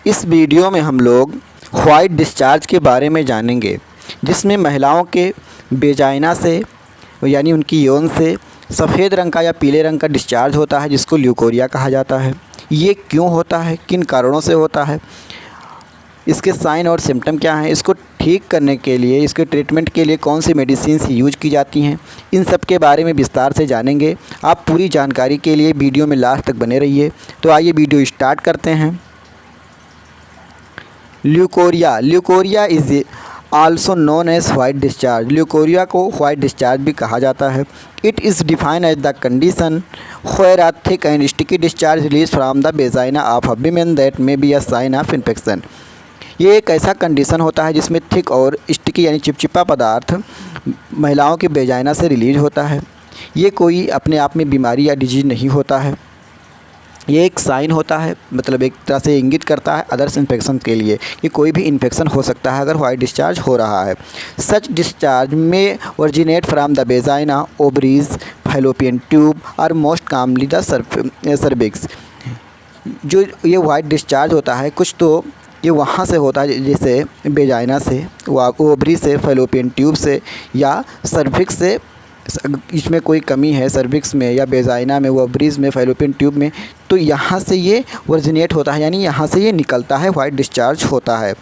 इस वीडियो में हम लोग वाइट डिस्चार्ज के बारे में जानेंगे, जिसमें महिलाओं के वेजाइना से यानी उनकी यौन से सफ़ेद रंग का या पीले रंग का डिस्चार्ज होता है, जिसको ल्यूकोरिया कहा जाता है। ये क्यों होता है, किन कारणों से होता है, इसके साइन और सिम्टम क्या हैं, इसको ठीक करने के लिए, इसके ट्रीटमेंट के लिए कौन सी मेडिसिन यूज की जाती हैं, इन सब के बारे में विस्तार से जानेंगे। आप पूरी जानकारी के लिए वीडियो में लास्ट तक बने रहिए। तो आइए वीडियो स्टार्ट करते हैं। Leucorrhoea is also known as white discharge. Leucorrhoea को वाइट डिस्चार्ज भी कहा जाता है। It is defined as the condition where a thick and sticky discharge release from the vagina of a women that may be a sign of infection. ये एक ऐसा condition होता है जिसमें थिक और स्टिकी यानी चिपचिपा पदार्थ महिलाओं के वेजाइना से रिलीज होता है। ये कोई अपने आप में बीमारी या डिजीज नहीं होता है, ये एक साइन होता है, मतलब एक तरह से इंगित करता है अदर्स इन्फेक्शन के लिए कि कोई भी इन्फेक्शन हो सकता है अगर वाइट डिस्चार्ज हो रहा है। सच डिस्चार्ज में originate from the vagina, ovaries, fallopian tube और मोस्ट कॉमनली द सर्विक्स। जो ये वाइट डिस्चार्ज होता है कुछ तो ये वहाँ से होता है, जैसे वेजाइना से, ओवरी से, फैलोपियन ट्यूब से या सर्विक्स से। इसमें कोई कमी है सर्विक्स में या वेजाइना में, ओवरीज में, फैलोपियन ट्यूब में, तो यहाँ से ये ओरिजिनेट होता है, यानी यहाँ से ये निकलता है, वाइट डिस्चार्ज होता है।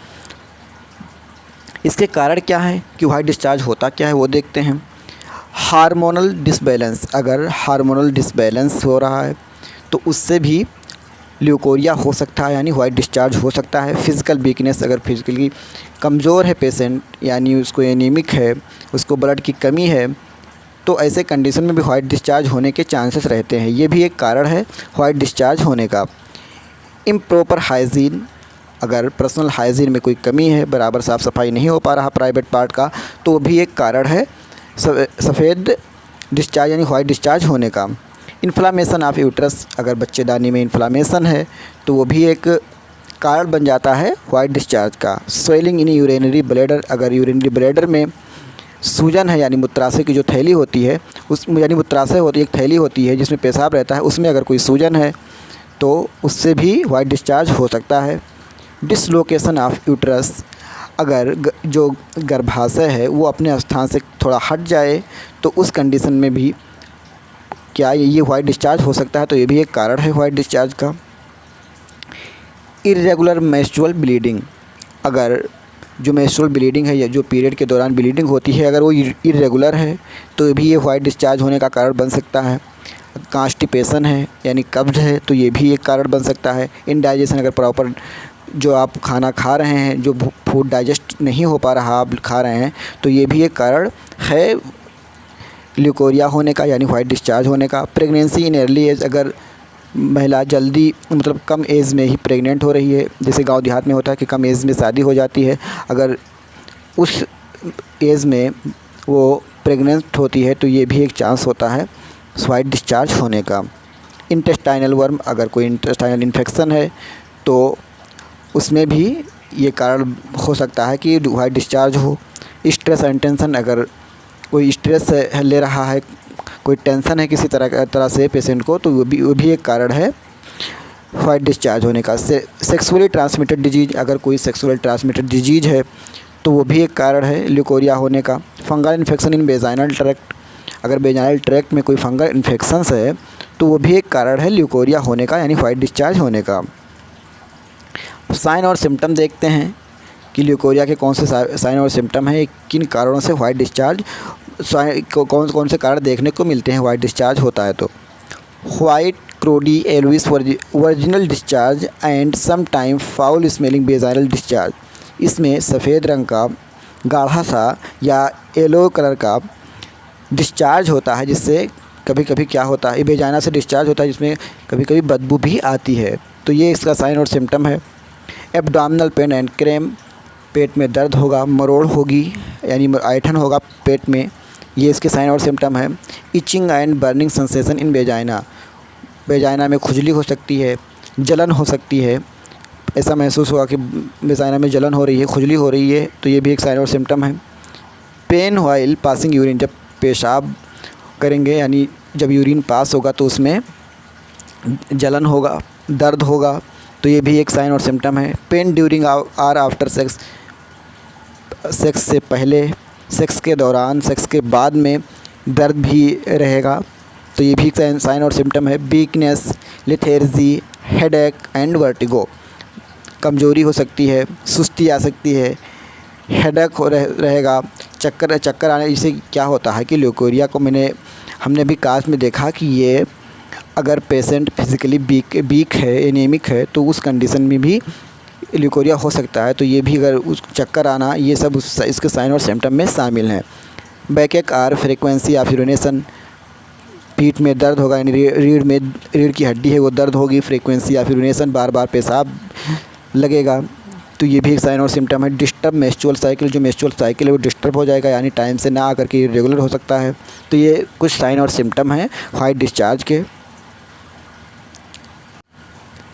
इसके कारण क्या है कि वाइट डिस्चार्ज होता क्या है वो देखते हैं। हार्मोनल डिसबैलेंस, अगर हार्मोनल डिसबैलेंस हो रहा है तो उससे भी ल्यूकोरिया हो सकता है, यानी वाइट डिस्चार्ज हो सकता है। फिज़िकल वीकनेस, अगर फिजिकली कमज़ोर है पेशेंट, यानी उसको एनीमिक है, उसको ब्लड की कमी है, तो ऐसे कंडीशन में भी वाइट डिस्चार्ज होने के चांसेस रहते हैं। ये भी एक कारण है वाइट डिस्चार्ज होने का। इम्प्रॉपर हाइजीन, अगर पर्सनल हाइजीन में कोई कमी है, बराबर साफ़ सफाई नहीं हो पा रहा प्राइवेट पार्ट का, तो वो भी एक कारण है सफ़ेद डिस्चार्ज यानी वाइट डिस्चार्ज होने का। इन्फ्लामेशन ऑफ यूट्रस, अगर बच्चेदानी में इन्फ्लामेशन है तो वो भी एक कारण बन जाता है वाइट डिस्चार्ज का। स्वेलिंग इन यूरिनरी ब्लैडर, अगर यूरिनरी ब्लैडर में सूजन है, यानी मूत्राशय की जो थैली होती है उस, यानी मूत्राशय होती है, एक थैली होती है जिसमें पेशाब रहता है, उसमें अगर कोई सूजन है तो उससे भी वाइट डिस्चार्ज हो सकता है। डिसलोकेशन ऑफ यूट्रस, अगर जो गर्भाशय है वो अपने स्थान से थोड़ा हट जाए तो उस कंडीशन में भी क्या ये वाइट डिस्चार्ज हो सकता है, तो ये भी एक कारण है वाइट डिस्चार्ज का। इर्रेगुलर मेंस्ट्रुअल ब्लीडिंग, अगर जो मेंस्ट्रुअल ब्लीडिंग है या जो पीरियड के दौरान ब्लीडिंग होती है अगर वो इर्रेगुलर है तो भी ये वाइट डिस्चार्ज होने का कारण बन सकता है। कॉन्स्टिपेशन है यानी कब्ज है तो ये भी एक कारण बन सकता है। इनडाइजेशन, अगर प्रॉपर जो आप खाना खा रहे हैं, जो फूड डाइजेस्ट नहीं हो पा रहा आप खा रहे हैं, तो ये भी एक कारण है ल्यूकोरिया होने का यानी वाइट डिस्चार्ज होने का। प्रेगनेंसी इन अर्ली एज, अगर महिला जल्दी मतलब कम एज में ही प्रेग्नेंट हो रही है, जैसे गांव देहात में होता है कि कम एज में शादी हो जाती है, अगर उस एज में वो प्रेग्नेंट होती है तो ये भी एक चांस होता है वाइट डिस्चार्ज होने का। इंटेस्टाइनल वर्म, अगर कोई इंटेस्टाइनल इन्फेक्शन है तो उसमें भी ये कारण हो सकता है कि वाइट डिस्चार्ज हो। स्ट्रेस एंड टेंशन, अगर कोई स्ट्रेस ले रहा है, कोई टेंशन है किसी तरह से पेशेंट को, तो वो भी एक कारण है वाइट डिस्चार्ज होने का। सेक्सुअली ट्रांसमिटेड डिजीज, अगर कोई सेक्सुअल ट्रांसमिटेड डिजीज है तो वो भी एक कारण है ल्यूकोरिया होने का। Fungal infection in vaginal tract, अगर वेजाइनल ट्रैक्ट में कोई फंगल इन्फेक्शंस है तो वो भी एक कारण है ल्यूकोरिया होने का यानी वाइट डिस्चार्ज होने का। साइन और सिम्टम देखते हैं कि ल्यूकोरिया के कौन से साइन और सिम्टम हैं, किन कारणों से वाइट डिस्चार्ज, कौन से कारण देखने को मिलते हैं वाइट डिस्चार्ज होता है। तो white curdy Elvis original discharge and some time foul smelling vaginal discharge, इसमें सफ़ेद रंग का गाढ़ा सा या येलो कलर का डिस्चार्ज होता है, जिससे कभी कभी क्या होता है वेजाइना से डिस्चार्ज होता है, जिसमें कभी कभी बदबू भी आती है, तो ये इसका साइन और सिम्टम है। एब्डोमिनल पेन एंड क्रैम्प, पेट में दर्द होगा, मरोड़ होगी यानी ऐंठन होगा पेट में, ये इसके साइन और सिम्टम है। Etching and burning sensation in vagina, vagina में खुजली हो सकती है, जलन हो सकती है, ऐसा महसूस होगा कि वेजाइना में जलन हो रही है, खुजली हो रही है, तो ये भी एक साइन और सिम्टम है। पेन व्हाइल पासिंग यूरिन, जब पेशाब करेंगे यानी जब यूरिन पास होगा तो उसमें जलन होगा, दर्द होगा, तो ये भी एक साइन और सिम्टम है। Pain during or after sex, sex से पहले, सेक्स के दौरान, सेक्स के बाद में दर्द भी रहेगा, तो ये भी साइन और सिम्टम है। वीकनेस, लेथेर्जी, हेडेक एंड वर्टिगो, कमज़ोरी हो सकती है, सुस्ती आ सकती है, हेडेक हो रहेगा, चक्कर आने। इससे क्या होता है कि ल्यूकोरिया को हमने भी काज में देखा कि ये अगर पेशेंट फिज़िकली वीक है, एनीमिक है, तो उस कंडीशन में भी ल्यूकोरिया हो सकता है। तो ये भी अगर उस चक्कर आना, ये सब इसके साइन और सिम्टम में शामिल हैं। Backache or frequency of urination, पीठ में दर्द होगा, यानी रीढ़ की हड्डी है वो दर्द होगी। फ्रीक्वेंसी ऑफ यूरिनेशन, बार बार पेशाब लगेगा, तो ये भी एक साइन और सिम्टम है। डिस्टर्ब मेंस्ट्रुअल साइकिल, जो मेंस्ट्रुअल साइकिल है वो डिस्टर्ब हो जाएगा, यानी टाइम से ना आकर के इरेगुलर हो सकता है। तो ये कुछ साइन और सिम्टम हैं व्हाइट डिस्चार्ज के।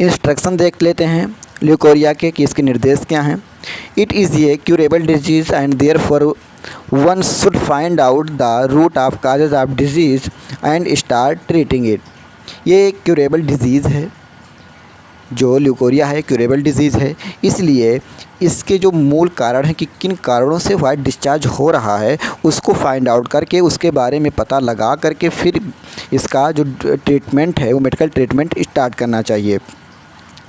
इंस्ट्रक्शन देख लेते हैं ल्यूकोरिया के कि इसके निर्देश क्या हैं। It is a curable disease and therefore one should find out the root of causes of disease and start treating it. ये एक क्यूरेबल डिजीज़ है, जो ल्यूकोरिया है क्यूरेबल डिजीज़ है, इसलिए इसके जो मूल कारण हैं कि किन कारणों से वाइट डिस्चार्ज हो रहा है उसको फाइंड आउट करके, उसके बारे में पता लगा करके फिर इसका जो ट्रीटमेंट है वो मेडिकल ट्रीटमेंट स्टार्ट करना चाहिए।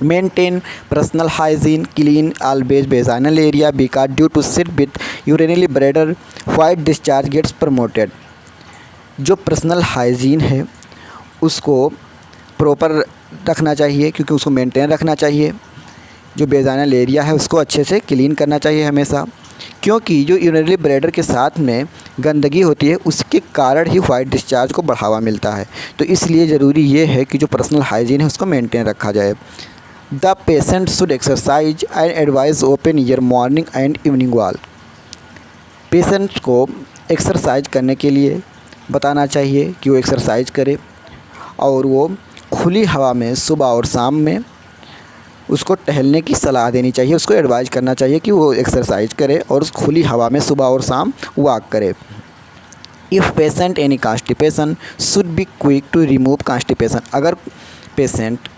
Maintain personal hygiene, clean always vaginal area because due to sit with urinary bladder white discharge gets promoted. जो पर्सनल हाइजीन है उसको प्रॉपर रखना चाहिए, क्योंकि उसको मेंटेन रखना चाहिए। जो वेजाइनल एरिया है उसको अच्छे से क्लीन करना चाहिए हमेशा, क्योंकि जो यूरिनरी ब्लैडर के साथ में गंदगी होती है उसके कारण ही वाइट डिस्चार्ज को बढ़ावा मिलता है। तो इसलिए ज़रूरी ये है कि जो पर्सनल हाइजीन है उसको मेंटेन रखा जाए। The patient should exercise and advise open year morning and evening walk. Patient को एक्सरसाइज करने के लिए बताना चाहिए कि वो एक्सरसाइज करे, और वो खुली हवा में सुबह और शाम में उसको टहलने की सलाह देनी चाहिए, उसको एडवाइज करना चाहिए कि वो एक्सरसाइज करे और उस खुली हवा में सुबह और शाम वॉक करे। If patient any constipation should be quick to remove constipation. अगर पेशेंट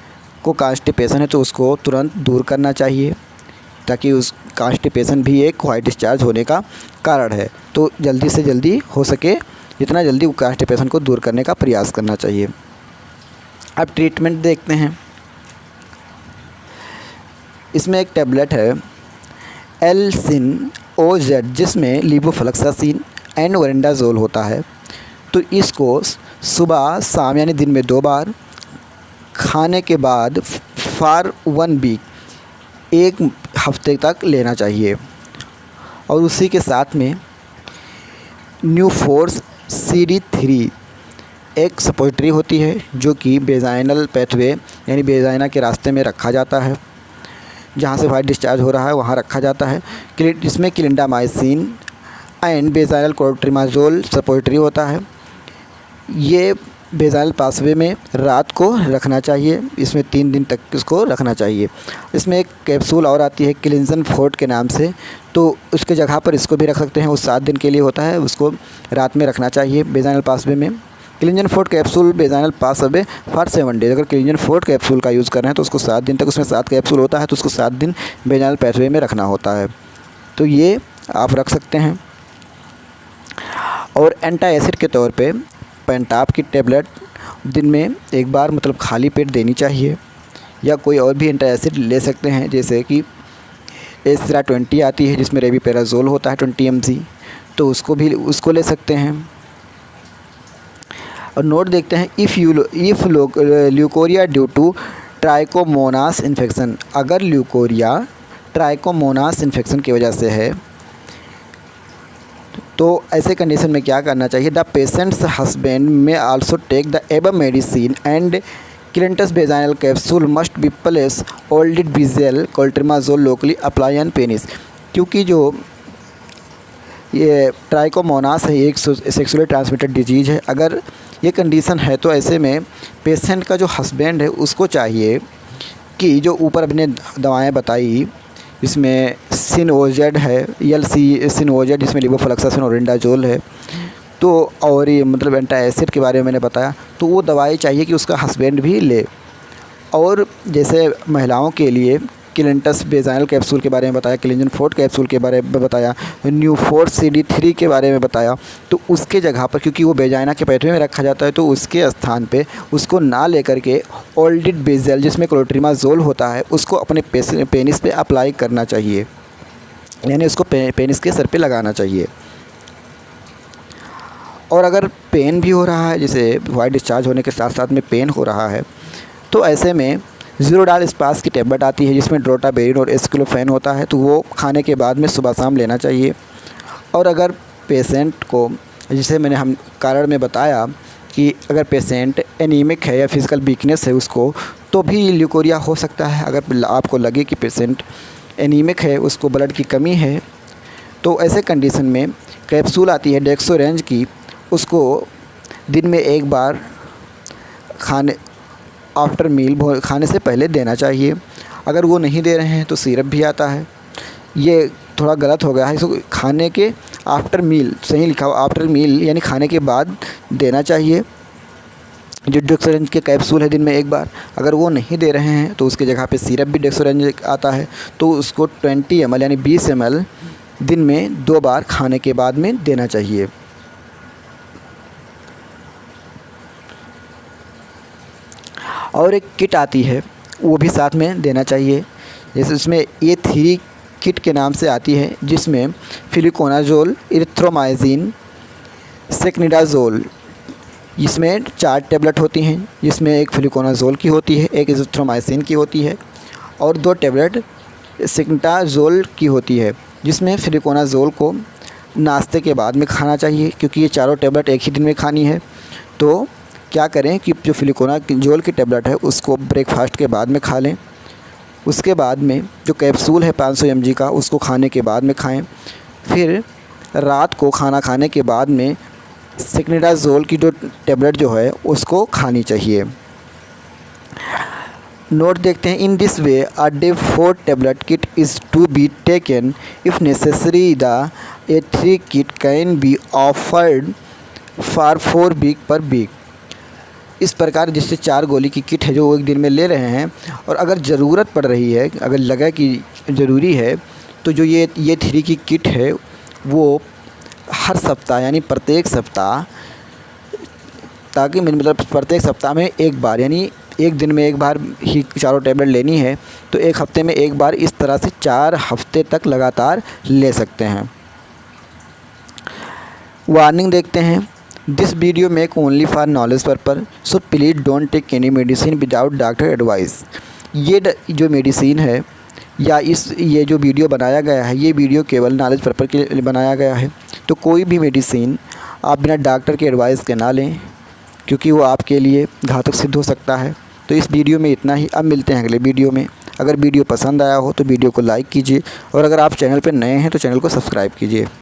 को कॉन्स्टिपेशन है तो उसको तुरंत दूर करना चाहिए, ताकि उस कॉन्स्टिपेशन भी एक वाइट डिस्चार्ज होने का कारण है। तो जल्दी से जल्दी हो सके जितना जल्दी कॉन्स्टिपेशन को दूर करने का प्रयास करना चाहिए। अब ट्रीटमेंट देखते हैं। इसमें एक टैबलेट है LSIN-OZ, जिसमें लीवोफ्लक्सासिन एंड ओरेंडाजोल होता है। तो इसको सुबह शाम यानी दिन में 2 बार खाने के बाद फॉर 1 वीक, 1 हफ्ते तक लेना चाहिए। और उसी के साथ में न्यूफोर्स CD3 एक सपोजिटरी होती है, जो कि वेजाइनल पैथवे यानी वेजाइना के रास्ते में रखा जाता है, जहाँ से वाइट डिस्चार्ज हो रहा है वहाँ रखा जाता है। इसमें clindamycin and vaginal clotrimazole suppository होता है। ये वेजाइनल पासवे में रात को रखना चाहिए, इसमें 3 दिन तक इसको रखना चाहिए। इसमें एक कैप्सूल और आती है क्लिंजन फोर्ट के नाम से, तो उसके जगह पर इसको भी रख सकते हैं। वो 7 दिन के लिए होता है, उसको रात में रखना चाहिए वेजाइनल पासवे में। Clingen forte capsule vaginal passway for 7 days. अगर क्लिंजन फोर्ट कैप्सूल का यूज़ कर रहे हैं तो उसको 7 दिन तक, उसमें 7 कैप्सूल होता है तो उसको 7 दिन वेजाइनल पासवे में रखना होता है। तो ये आप रख सकते हैं। और एंटी एसिड के तौर पे पेंटाप की टेबलेट दिन में 1 बार मतलब खाली पेट देनी चाहिए, या कोई और भी एंटी एसिड ले सकते हैं, जैसे कि एस्रा 20 आती है जिसमें रेविपेराजोल होता है 20 mg, तो उसको ले सकते हैं। और नोट देखते हैं, if leucorrhoea due to Trichomonas infection. अगर ल्यूकोरिया ट्राइकोमोनास इन्फेक्शन की वजह से है तो ऐसे कंडीशन में क्या करना चाहिए। The patient's husband may also take the above medicine and Clints vaginal capsule must be place ओल्डिड बिजेल clotrimazole locally apply and penis. क्योंकि जो ये ट्राइकोमोनास है एक सेक्सुअली ट्रांसमिटेड डिजीज़ है। अगर ये कंडीशन है तो ऐसे में पेशेंट का जो हस्बैंड है उसको चाहिए कि जो ऊपर अपने दवाएं बताई, इसमें SIN-OZ है, LSIN-OZ, जिसमें लीवोफ्लक्सासिन और ओरेंडाजोल है, तो और ये मतलब एंटी एसिड के बारे में मैंने बताया, तो वो दवाई चाहिए कि उसका हस्बैंड भी ले। और जैसे महिलाओं के लिए क्लिंटस वेजाइनल कैप्सूल के बारे में बताया, क्लिंजन फोर्ट कैप्सूल के बारे में बताया, न्यूफोर्ट CD3 के बारे में बताया। तो उसके जगह पर, क्योंकि वो वेजाइना के पेट में रखा जाता है, तो उसके स्थान पे उसको ना लेकर के ओल्डिड बेजल जिसमें क्लोट्रिमाजोल होता है उसको अपने पेनिस पे अप्लाई करना चाहिए, यानी उसको पेनिस के सर पे लगाना चाहिए। और अगर पेन भी हो रहा है, जैसे वाइट डिस्चार्ज होने के साथ साथ में पेन हो रहा है, तो ऐसे में ज़ीरोडाल स्पास की टैबलेट आती है जिसमें ड्रोटाबेरिन और एस्क्लोफेन होता है, तो वो खाने के बाद में सुबह शाम लेना चाहिए। और अगर पेशेंट को, जिसे मैंने हम कारण में बताया कि अगर पेशेंट एनीमिक है या फिजिकल वीकनेस है उसको, तो भी ल्यूकोरिया हो सकता है। अगर आपको लगे कि पेशेंट एनीमिक है, उसको ब्लड की कमी है, तो ऐसे कंडीशन में कैप्सूल आती है डेक्सोरेंज की, उसको दिन में एक बार आफ्टर मील खाने से पहले देना चाहिए। अगर वो नहीं दे रहे हैं तो सिरप भी आता है, ये थोड़ा गलत हो गया है, इसको खाने के आफ्टर मील, सही लिखा हुआ आफ्टर मील, यानी खाने के बाद देना चाहिए जो डेक्सोरेंज के कैप्सूल है दिन में एक बार। अगर वो नहीं दे रहे हैं तो उसके जगह पे सिरप भी डेक्सोरेंज आता है, तो उसको 20 ml यानी 20 ml दिन में 2 बार खाने के बाद में देना चाहिए। और एक किट आती है वो भी साथ में देना चाहिए, जैसे उसमें A3 किट के नाम से आती है, जिसमें फ्लुकोनाजोल, इरिथ्रोमाइसिन, सेक्निडाजोल, इसमें 4 टैबलेट होती हैं, जिसमें एक फ्लुकोनाजोल की होती है, एक इरिथ्रोमाइसिन की होती है और 2 टैबलेट सेक्निडाजोल की होती है, जिसमें फ्लुकोनाजोल को नाश्ते के बाद में खाना चाहिए, क्योंकि ये चारों टैबलेट एक ही दिन में खानी है। तो क्या करें कि जो फ्लुकोनाजोल की टैबलेट है उसको ब्रेकफास्ट के बाद में खा लें। उसके बाद में जो कैप्सूल है 500 mg का, उसको खाने के बाद में खाएं। फिर रात को खाना खाने के बाद में सेक्निडाजोल की जो टैबलेट जो है उसको खानी चाहिए। नोट देखते हैं, in this way a day 4 tablet kit is to be taken if necessary. The A3 kit can be offered for 4 week per week. इस प्रकार जिससे 4 गोली की किट है जो वो एक दिन में ले रहे हैं, और अगर ज़रूरत पड़ रही है, अगर लगा कि ज़रूरी है, तो जो ये 3 की किट है वो हर सप्ताह यानी प्रत्येक सप्ताह, ताकि मतलब प्रत्येक सप्ताह में एक बार, यानी एक दिन में एक बार ही चारों टैबलेट लेनी है, तो एक हफ़्ते में एक बार, इस तरह से 4 हफ्ते तक लगातार ले सकते हैं। वार्निंग देखते हैं, this video make only for knowledge purpose, so please don't take any medicine without doctor advice. ये जो मेडिसिन है या ये जो वीडियो बनाया गया है, ये वीडियो केवल नॉलेज पर्पस के लिए बनाया गया है। तो कोई भी मेडिसिन आप बिना डॉक्टर के एडवाइस के ना लें, क्योंकि वो आपके लिए घातक सिद्ध हो सकता है। तो इस वीडियो में इतना ही, अब मिलते हैं अगले वीडियो में। अगर वीडियो पसंद आया हो तो वीडियो को लाइक कीजिए, और अगर आप चैनल पर नए हैं तो चैनल को सब्सक्राइब कीजिए।